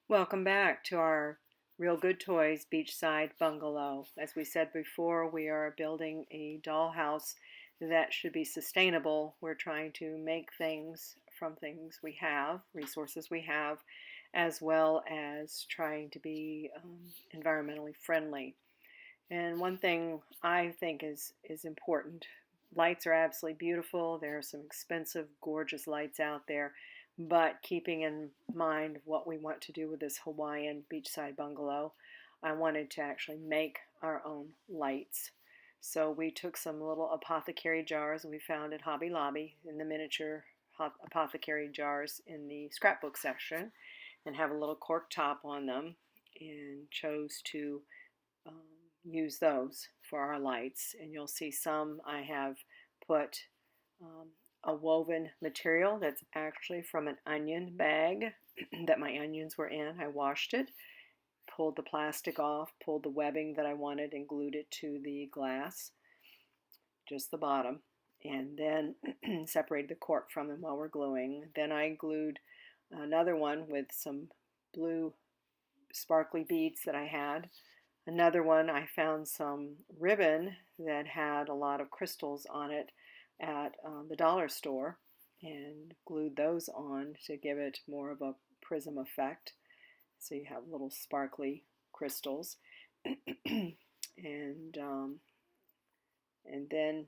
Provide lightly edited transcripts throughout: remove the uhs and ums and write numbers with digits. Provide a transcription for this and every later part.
Welcome back to our Real Good Toys Beachside Bungalow. As we said before, we are building a dollhouse that should be sustainable. We're trying to make things from things we have, resources we have, as well as trying to be environmentally friendly. And one thing I think is important, lights are absolutely beautiful. There are some expensive, gorgeous lights out there, but keeping in mind what we want to do with this Hawaiian beachside bungalow, I wanted to actually make our own lights. So we took some little apothecary jars we found at Hobby Lobby in the miniature apothecary jars in the scrapbook section and have a little cork top on them, and chose to um, use those for our lights. And you'll see some I have put um, a woven material that's actually from an onion bag that my onions were in. I washed it, pulled the plastic off, pulled the webbing that I wanted and glued it to the glass, just the bottom, and then separated the cork from them while we're gluing. Then I glued another one with some blue sparkly beads that I had. Another one, I found some ribbon that had a lot of crystals on it at the dollar store and glued those on to give it more of a prism effect. So you have little sparkly crystals. and and then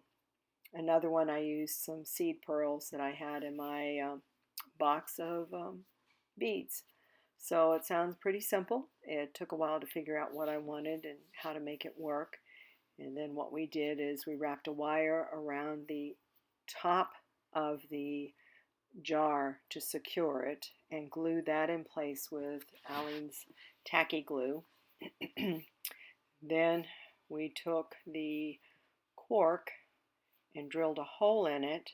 another one, I used some seed pearls that I had in my box of beads. So it sounds pretty simple. It took a while to figure out what I wanted and how to make it work. And then what we did is we wrapped a wire around the top of the jar to secure it and glued that in place with Aleene's tacky glue. Then we took the cork and drilled a hole in it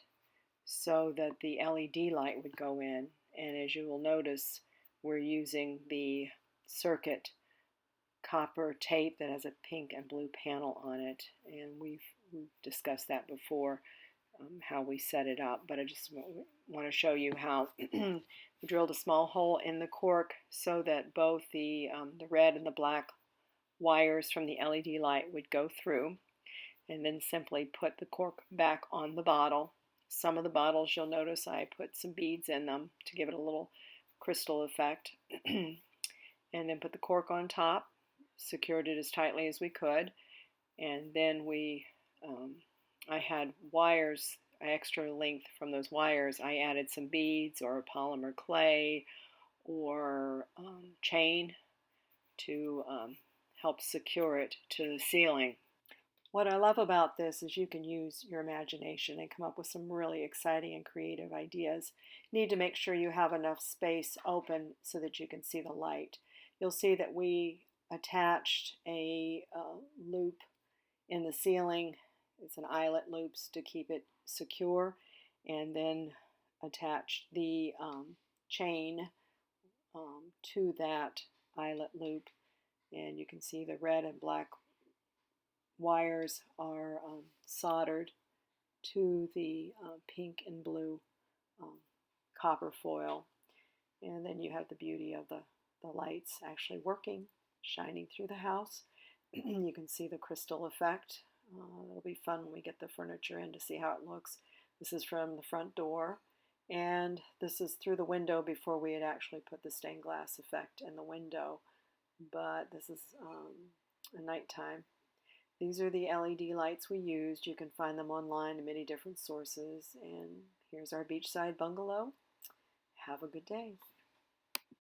so that the LED light would go in. And as you will notice, we're using the circuit copper tape that has a pink and blue panel on it, and we've discussed that before, how we set it up, but I just want to show you how we drilled a small hole in the cork so that both the red and the black wires from the LED light would go through, and then simply put the cork back on the bottle. Some of the bottles, you'll notice I put some beads in them to give it a little crystal effect. And then put the cork on top, secured it as tightly as we could, and then I had wires, extra length from those wires. I added some beads or polymer clay or chain to help secure it to the ceiling. What I love about this is you can use your imagination and come up with some really exciting and creative ideas. You need to make sure you have enough space open so that you can see the light. You'll see that we attached a loop in the ceiling. It's an eyelet loops to keep it secure, and then attached the chain to that eyelet loop. And you can see the red and black wires are soldered to the pink and blue copper foil. And then you have the beauty of the lights actually working, shining through the house. You can see the crystal effect. It'll be fun when we get the furniture in to see how it looks. This is from the front door, and this is through the window before we had actually put the stained glass effect in the window. But this is a nighttime. These are the LED lights we used. You can find them online in many different sources. And here's our beachside bungalow. Have a good day.